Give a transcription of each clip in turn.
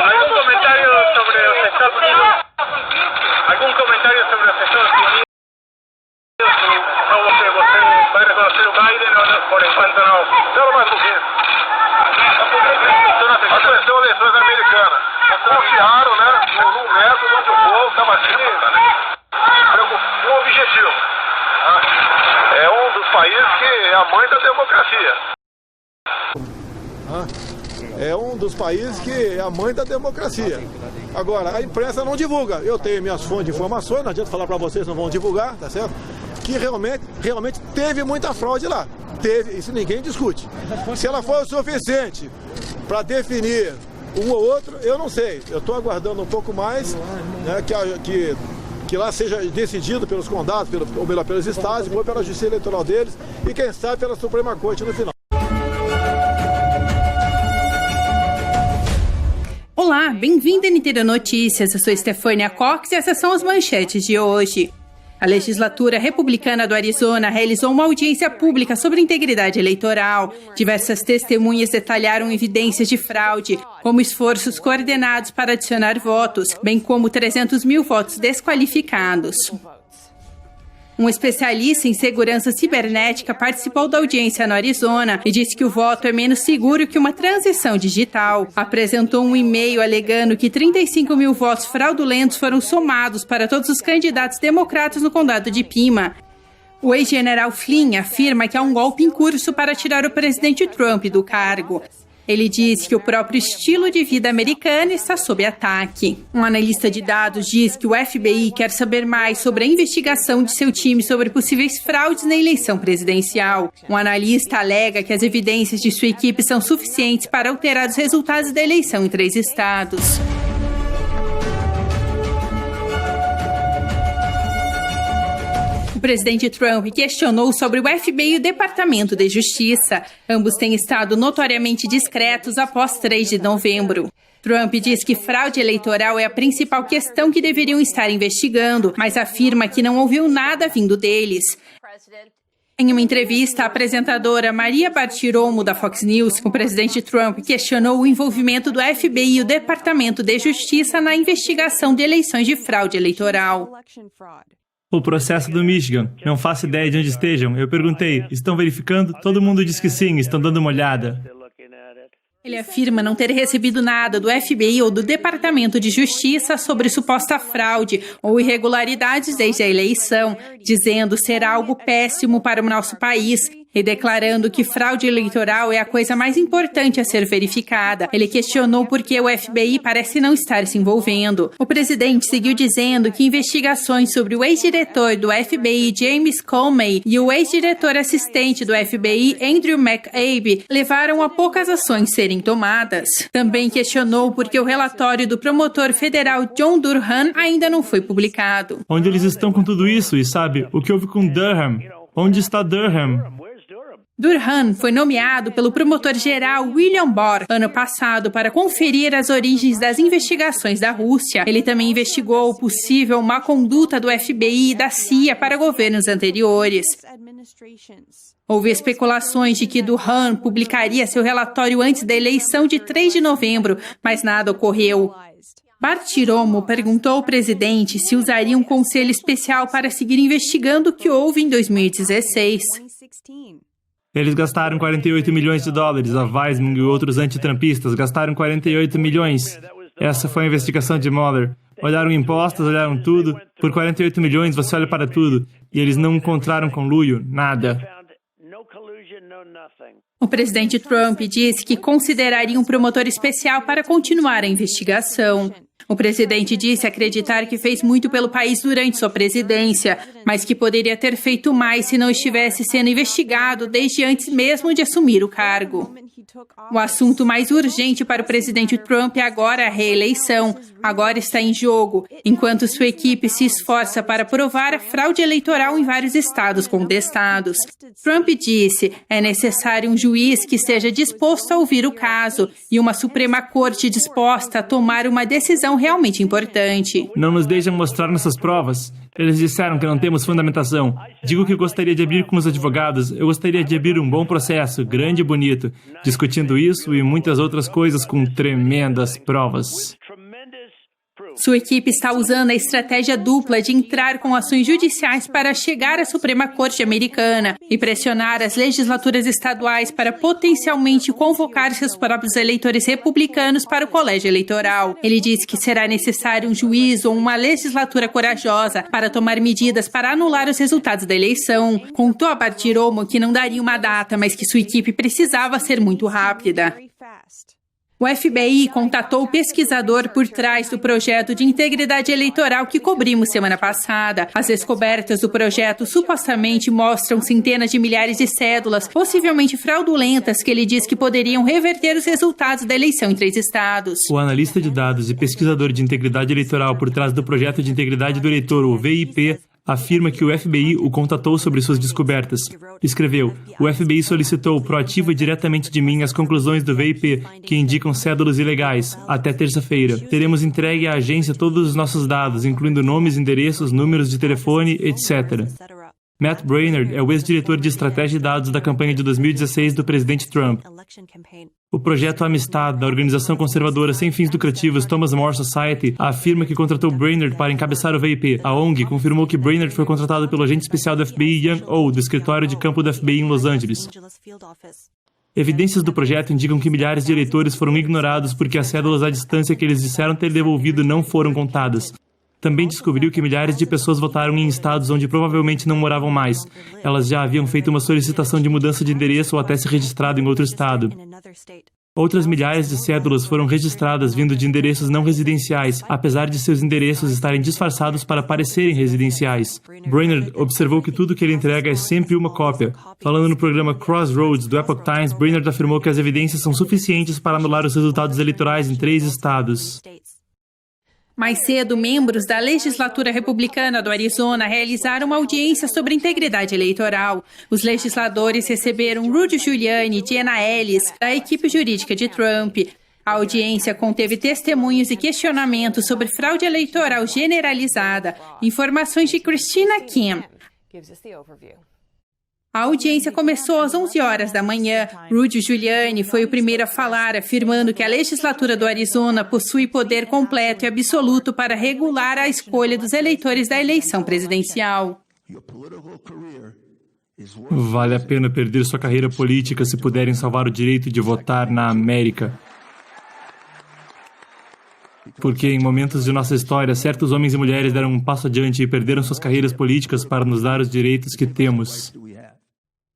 ¿Algún comentario sobre los Estados Unidos? ¿Algún comentario sobre los Estados Unidos? No, você vai reconhecer o Biden ou por enquanto não? Espera mais um pouquinho. A questão das eleições americanas. Confiaram, né, num método onde o povo estava com um objetivo. É um dos países que é a mãe da democracia. É um dos países que é a mãe da democracia. Agora, a imprensa não divulga. Eu tenho minhas fontes de informações, não adianta falar para vocês, não vão divulgar, tá certo? Que realmente teve muita fraude lá. Teve, isso ninguém discute. Se ela for o suficiente para definir um ou outro, eu não sei. Eu estou aguardando um pouco mais, né, que lá seja decidido pelos condados, ou melhor, pelos estados, ou pela justiça eleitoral deles, e quem sabe pela Suprema Corte no final. Olá, bem-vindo a NT Notícias. Eu sou Stefânia Cox e essas são as manchetes de hoje. A legislatura republicana do Arizona realizou uma audiência pública sobre integridade eleitoral. Diversas testemunhas detalharam evidências de fraude, como esforços coordenados para adicionar votos, bem como 300 mil votos desqualificados. Um especialista em segurança cibernética participou da audiência no Arizona e disse que o voto é menos seguro que uma transição digital. Apresentou um e-mail alegando que 35 mil votos fraudulentos foram somados para todos os candidatos democratas no condado de Pima. O ex-general Flynn afirma que há um golpe em curso para tirar o presidente Trump do cargo. Ele diz que o próprio estilo de vida americano está sob ataque. Um analista de dados diz que o FBI quer saber mais sobre a investigação de seu time sobre possíveis fraudes na eleição presidencial. Um analista alega que as evidências de sua equipe são suficientes para alterar os resultados da eleição em 3 estados. O presidente Trump questionou sobre o FBI e o Departamento de Justiça. Ambos têm estado notoriamente discretos após 3 de novembro. Trump diz que fraude eleitoral é a principal questão que deveriam estar investigando, mas afirma que não ouviu nada vindo deles. Em uma entrevista à apresentadora Maria Bartiromo, da Fox News, o presidente Trump questionou o envolvimento do FBI e o Departamento de Justiça na investigação de eleições de fraude eleitoral. O processo do Michigan. Não faço ideia de onde estejam. Eu perguntei, estão verificando? Todo mundo diz que sim, estão dando uma olhada. Ele afirma não ter recebido nada do FBI ou do Departamento de Justiça sobre suposta fraude ou irregularidades desde a eleição, dizendo ser algo péssimo para o nosso país e declarando que fraude eleitoral é a coisa mais importante a ser verificada. Ele questionou por que o FBI parece não estar se envolvendo. O presidente seguiu dizendo que investigações sobre o ex-diretor do FBI, James Comey, e o ex-diretor assistente do FBI, Andrew McCabe, levaram a poucas ações serem tomadas. Também questionou por que o relatório do promotor federal John Durham ainda não foi publicado. Onde eles estão com tudo isso? E sabe, o que houve com Durham? Onde está Durham? Durham foi nomeado pelo promotor-geral William Barr ano passado para conferir as origens das investigações da Rússia. Ele também investigou possível má conduta do FBI e da CIA para governos anteriores. Houve especulações de que Durham publicaria seu relatório antes da eleição de 3 de novembro, mas nada ocorreu. Bartiromo perguntou ao presidente se usaria um conselho especial para seguir investigando o que houve em 2016. Eles gastaram 48 milhões de dólares. A Weissmann e outros antitrampistas gastaram 48 milhões. Essa foi a investigação de Mueller. Olharam impostos, olharam tudo. Por 48 milhões você olha para tudo. E eles não encontraram conluio, nada. O presidente Trump disse que consideraria um promotor especial para continuar a investigação. O presidente disse acreditar que fez muito pelo país durante sua presidência, mas que poderia ter feito mais se não estivesse sendo investigado desde antes mesmo de assumir o cargo. O assunto mais urgente para o presidente Trump é agora a reeleição. Agora está em jogo, enquanto sua equipe se esforça para provar a fraude eleitoral em vários estados contestados. Trump disse: é necessário um juiz que esteja disposto a ouvir o caso e uma Suprema Corte disposta a tomar uma decisão realmente importante. Não nos deixam mostrar nossas provas. Eles disseram que não temos fundamentação. Digo que gostaria de abrir com os advogados. Eu gostaria de abrir um bom processo, grande e bonito, discutindo isso e muitas outras coisas com tremendas provas. Sua equipe está usando a estratégia dupla de entrar com ações judiciais para chegar à Suprema Corte Americana e pressionar as legislaturas estaduais para potencialmente convocar seus próprios eleitores republicanos para o colégio eleitoral. Ele disse que será necessário um juiz ou uma legislatura corajosa para tomar medidas para anular os resultados da eleição. Contou a Bartiromo que não daria uma data, mas que sua equipe precisava ser muito rápida. O FBI contatou o pesquisador por trás do projeto de integridade eleitoral que cobrimos semana passada. As descobertas do projeto supostamente mostram centenas de milhares de cédulas, possivelmente fraudulentas, que ele diz que poderiam reverter os resultados da eleição em 3 estados. O analista de dados e pesquisador de integridade eleitoral por trás do projeto de integridade do eleitor, o VIP, afirma que o FBI o contatou sobre suas descobertas. Escreveu: o FBI solicitou proativa e diretamente de mim as conclusões do VIP que indicam cédulas ilegais. Até terça-feira. Teremos entregue à agência todos os nossos dados, incluindo nomes, endereços, números de telefone, etc. Matt Braynard é o ex-diretor de estratégia de dados da campanha de 2016 do presidente Trump. O projeto Amistad, da organização conservadora sem fins lucrativos Thomas More Society, afirma que contratou Braynard para encabeçar o VIP. A ONG confirmou que Braynard foi contratado pelo agente especial do FBI Young O, do escritório de campo do FBI em Los Angeles. Evidências do projeto indicam que milhares de eleitores foram ignorados porque as cédulas à distância que eles disseram ter devolvido não foram contadas. Também descobriu que milhares de pessoas votaram em estados onde provavelmente não moravam mais. Elas já haviam feito uma solicitação de mudança de endereço ou até se registrado em outro estado. Outras milhares de cédulas foram registradas vindo de endereços não residenciais, apesar de seus endereços estarem disfarçados para parecerem residenciais. Braynard observou que tudo que ele entrega é sempre uma cópia. Falando no programa Crossroads do Epoch Times, Braynard afirmou que as evidências são suficientes para anular os resultados eleitorais em 3 estados. Mais cedo, membros da legislatura republicana do Arizona realizaram uma audiência sobre integridade eleitoral. Os legisladores receberam Rudy Giuliani e Jenna Ellis, da equipe jurídica de Trump. A audiência conteve testemunhos e questionamentos sobre fraude eleitoral generalizada. Informações de Christina Kim. A audiência começou às 11 horas da manhã. Rudy Giuliani foi o primeiro a falar, afirmando que a legislatura do Arizona possui poder completo e absoluto para regular a escolha dos eleitores da eleição presidencial. Vale a pena perder sua carreira política se puderem salvar o direito de votar na América. Porque em momentos de nossa história, certos homens e mulheres deram um passo adiante e perderam suas carreiras políticas para nos dar os direitos que temos.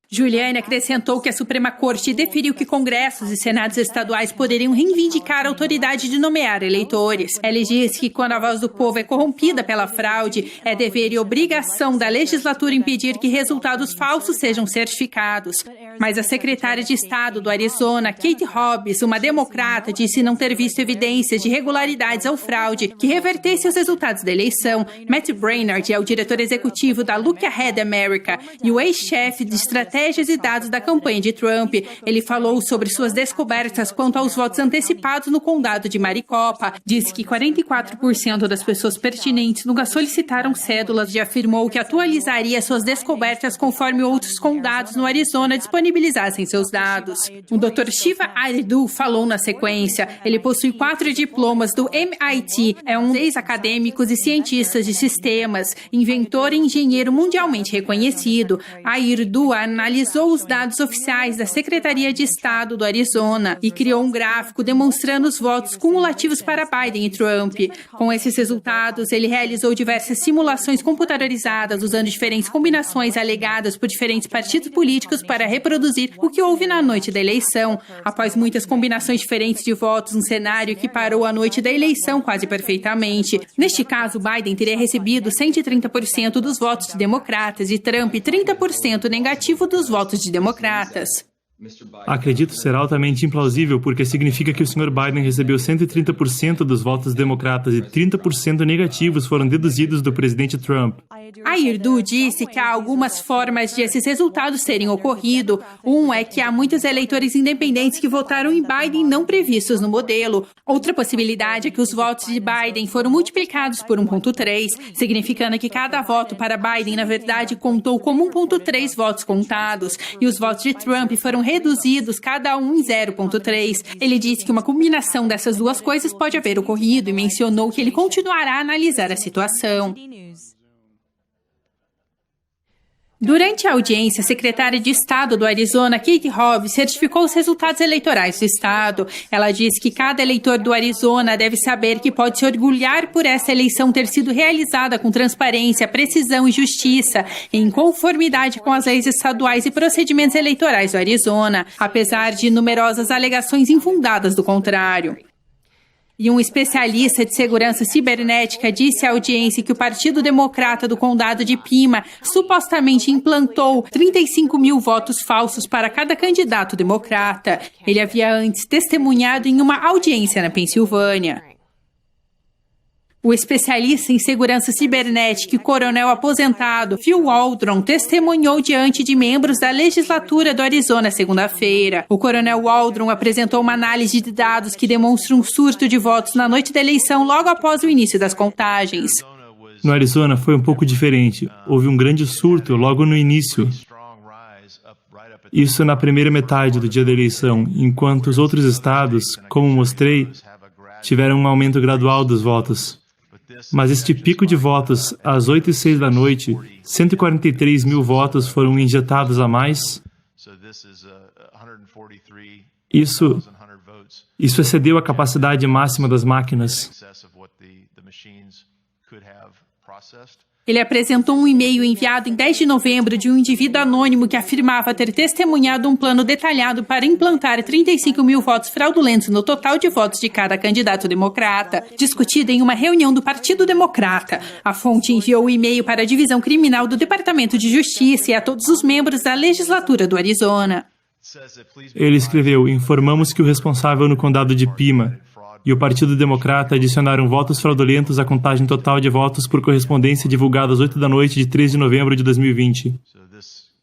Giuliani acrescentou que a Suprema Corte deferiu que congressos e senados estaduais poderiam reivindicar a autoridade de nomear eleitores. Ele disse que quando a voz do povo é corrompida pela fraude, é dever e obrigação da legislatura impedir que resultados falsos sejam certificados. Mas a secretária de Estado do Arizona, Katie Hobbs, uma democrata, disse não ter visto evidências de irregularidades ou fraude que revertesse os resultados da eleição. Matt Braynard é o diretor executivo da Look Ahead America e o ex-chefe de estratégias e dados da campanha de Trump. Ele falou sobre suas descobertas quanto aos votos antecipados no condado de Maricopa. Disse que 44% das pessoas pertinentes nunca solicitaram cédulas e afirmou que atualizaria suas descobertas conforme outros condados no Arizona disponibilizassem seus dados. O Dr. Shiva Aridu falou na sequência. Ele possui 4 diplomas do MIT, é um dos ex-acadêmicos e cientistas de sistemas, inventor e engenheiro mundialmente reconhecido. Aridu analisou os dados oficiais da Secretaria de Estado do Arizona e criou um gráfico demonstrando os votos cumulativos para Biden e Trump. Com esses resultados, ele realizou diversas simulações computadorizadas usando diferentes combinações alegadas por diferentes partidos políticos para reproduzir o que houve na noite da eleição. Após muitas combinações diferentes de votos, um cenário que parou a noite da eleição quase perfeitamente. Neste caso, Biden teria recebido 130% dos votos de democratas e Trump 30% negativo dos votos de democratas. Acredito ser altamente implausível porque significa que o Sr. Biden recebeu 130% dos votos democratas e 30% negativos foram deduzidos do presidente Trump. Airdu disse que há algumas formas de esses resultados terem ocorrido. Um é que há muitos eleitores independentes que votaram em Biden não previstos no modelo. Outra possibilidade é que os votos de Biden foram multiplicados por 1,3, significando que cada voto para Biden, na verdade, contou como 1,3 votos contados, e os votos de Trump foram reduzidos cada um em 0,3. Ele disse que uma combinação dessas duas coisas pode haver ocorrido e mencionou que ele continuará a analisar a situação. Durante a audiência, a secretária de Estado do Arizona, Katie Hobbs, certificou os resultados eleitorais do estado. Ela disse que cada eleitor do Arizona deve saber que pode se orgulhar por essa eleição ter sido realizada com transparência, precisão e justiça, em conformidade com as leis estaduais e procedimentos eleitorais do Arizona, apesar de numerosas alegações infundadas do contrário. E um especialista de segurança cibernética disse à audiência que o Partido Democrata do Condado de Pima supostamente implantou 35 mil votos falsos para cada candidato democrata. Ele havia antes testemunhado em uma audiência na Pensilvânia. O especialista em segurança cibernética e coronel aposentado Phil Waldron testemunhou diante de membros da legislatura do Arizona segunda-feira. O coronel Waldron apresentou uma análise de dados que demonstra um surto de votos na noite da eleição logo após o início das contagens. No Arizona foi um pouco diferente. Houve um grande surto logo no início. Isso na primeira metade do dia da eleição, enquanto os outros estados, como mostrei, tiveram um aumento gradual dos votos. Mas este pico de votos, às 8h06 da noite, 143 mil votos foram injetados a mais. Isso excedeu a capacidade máxima das máquinas. Ele apresentou um e-mail enviado em 10 de novembro de um indivíduo anônimo que afirmava ter testemunhado um plano detalhado para implantar 35 mil votos fraudulentos no total de votos de cada candidato democrata, discutido em uma reunião do Partido Democrata. A fonte enviou o e-mail para a Divisão Criminal do Departamento de Justiça e a todos os membros da legislatura do Arizona. Ele escreveu: informamos que o responsável no condado de Pima e o Partido Democrata adicionaram votos fraudulentos à contagem total de votos por correspondência divulgada às 8 da noite de 3 de novembro de 2020.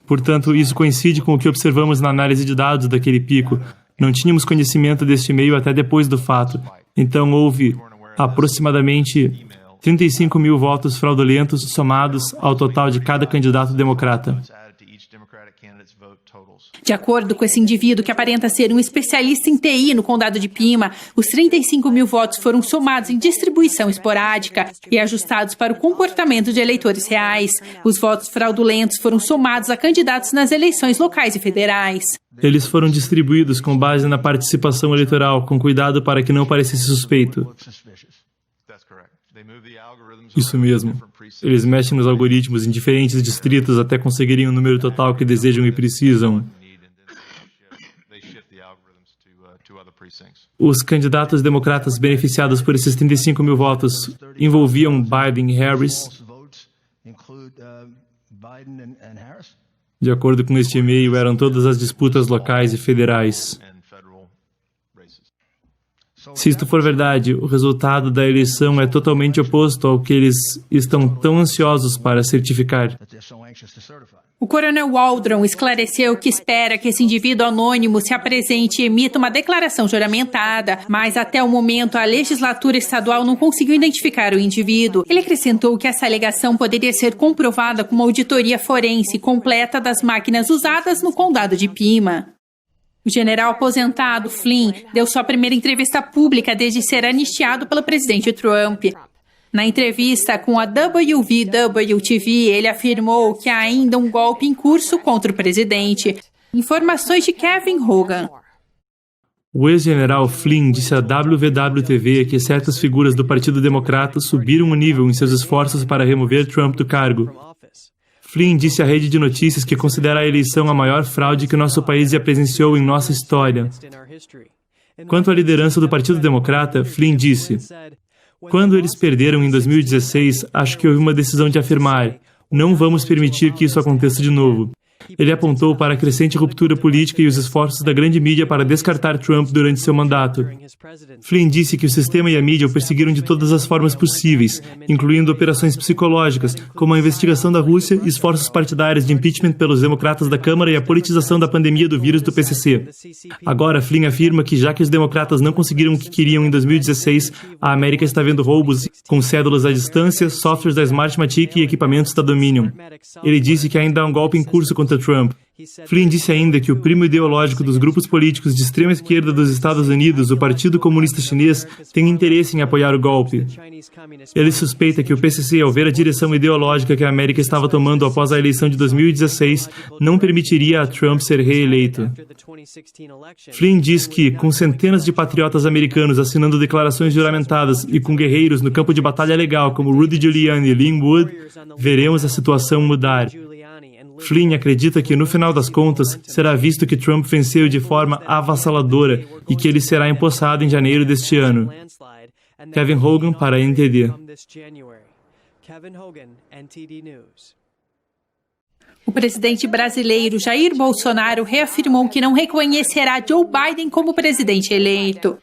Portanto, isso coincide com o que observamos na análise de dados daquele pico. Não tínhamos conhecimento deste e-mail até depois do fato. Então, houve aproximadamente 35 mil votos fraudulentos somados ao total de cada candidato democrata. De acordo com esse indivíduo, que aparenta ser um especialista em TI no condado de Pima, os 35 mil votos foram somados em distribuição esporádica e ajustados para o comportamento de eleitores reais. Os votos fraudulentos foram somados a candidatos nas eleições locais e federais. Eles foram distribuídos com base na participação eleitoral, com cuidado para que não parecesse suspeito. Isso mesmo. Eles mexem nos algoritmos em diferentes distritos até conseguirem o número total que desejam e precisam. Os candidatos democratas beneficiados por esses 35 mil votos envolviam Biden e Harris. De acordo com este e-mail, eram todas as disputas locais e federais. Se isto for verdade, o resultado da eleição é totalmente oposto ao que eles estão tão ansiosos para certificar. O coronel Waldron esclareceu que espera que esse indivíduo anônimo se apresente e emita uma declaração juramentada, mas até o momento a legislatura estadual não conseguiu identificar o indivíduo. Ele acrescentou que essa alegação poderia ser comprovada com uma auditoria forense completa das máquinas usadas no condado de Pima. O general aposentado Flynn deu sua primeira entrevista pública desde ser anistiado pelo presidente Trump. Na entrevista com a WVW-TV, ele afirmou que há ainda um golpe em curso contra o presidente. Informações de Kevin Hogan. O ex-general Flynn disse à WVW-TV que certas figuras do Partido Democrata subiram o nível em seus esforços para remover Trump do cargo. Flynn disse à rede de notícias que considera a eleição a maior fraude que nosso país já presenciou em nossa história. Quanto à liderança do Partido Democrata, Flynn disse: quando eles perderam em 2016, acho que houve uma decisão de afirmar: não vamos permitir que isso aconteça de novo. Ele apontou para a crescente ruptura política e os esforços da grande mídia para descartar Trump durante seu mandato. Flynn disse que o sistema e a mídia o perseguiram de todas as formas possíveis, incluindo operações psicológicas, como a investigação da Rússia, esforços partidários de impeachment pelos democratas da Câmara e a politização da pandemia do vírus do PCC. Agora, Flynn afirma que, já que os democratas não conseguiram o que queriam em 2016, a América está vendo roubos com cédulas à distância, softwares da Smartmatic e equipamentos da Dominion. Ele disse que ainda há um golpe em curso contra Trump. Flynn disse ainda que o primo ideológico dos grupos políticos de extrema esquerda dos Estados Unidos, o Partido Comunista Chinês, tem interesse em apoiar o golpe. Ele suspeita que o PCC, ao ver a direção ideológica que a América estava tomando após a eleição de 2016, não permitiria a Trump ser reeleito. Flynn diz que, com centenas de patriotas americanos assinando declarações juramentadas e com guerreiros no campo de batalha legal como Rudy Giuliani e Lin Wood, veremos a situação mudar. Flynn acredita que, no final das contas, será visto que Trump venceu de forma avassaladora e que ele será empossado em janeiro deste ano. Kevin Hogan para a NTD. O presidente brasileiro Jair Bolsonaro reafirmou que não reconhecerá Joe Biden como presidente eleito.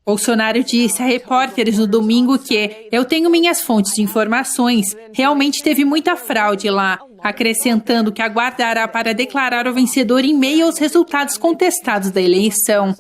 Bolsonaro disse a repórteres no domingo que eu tenho minhas fontes de informações, realmente teve muita fraude lá, acrescentando que aguardará para declarar o vencedor em meio aos resultados contestados da eleição.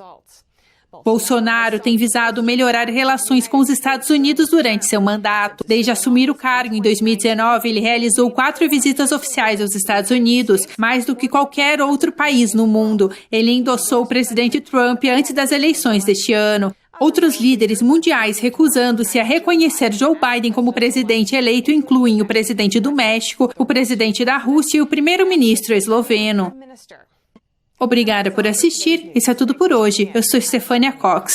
Bolsonaro tem visado melhorar relações com os Estados Unidos durante seu mandato. Desde assumir o cargo em 2019, ele realizou 4 visitas oficiais aos Estados Unidos, mais do que qualquer outro país no mundo. Ele endossou o presidente Trump antes das eleições deste ano. Outros líderes mundiais recusando-se a reconhecer Joe Biden como presidente eleito incluem o presidente do México, o presidente da Rússia e o primeiro-ministro esloveno. Obrigada por assistir. Isso é tudo por hoje. Eu sou Stefania Cox.